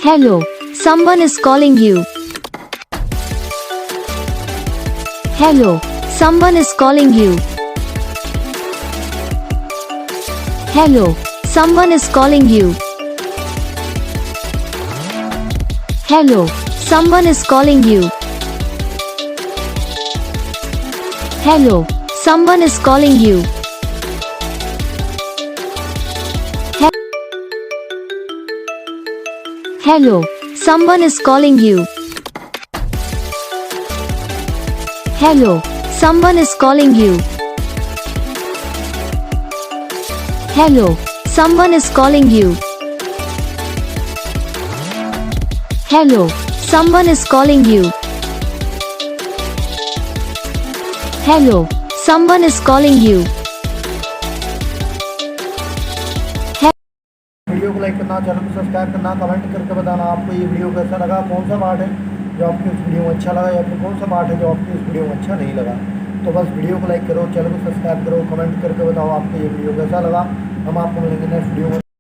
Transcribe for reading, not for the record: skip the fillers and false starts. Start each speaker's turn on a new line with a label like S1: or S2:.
S1: Hello, someone is calling you. Hello, someone is calling you. Hello, someone is calling you. Hello, someone is calling you. Hello, someone is calling you. Hello, someone is calling you. Hello, someone is calling you. Hello, someone is calling you. Hello, someone is calling you. Hello, someone is calling you.
S2: Video को like करना, channel को subscribe करना, comment करके बताना आपको ये video कैसा लगा, कौन सा पार्ट है जो आपकी इस वीडियो में अच्छा लगा या फिर कौन सा पार्ट है जो आपकी इस वीडियो में अच्छा नहीं लगा। तो बस वीडियो को लाइक करो, चैनल को सब्सक्राइब करो, कमेंट करके बताओ आपको ये वीडियो कैसा लगा। हम आपको मिलेंगे नेक्स्ट वीडियो में।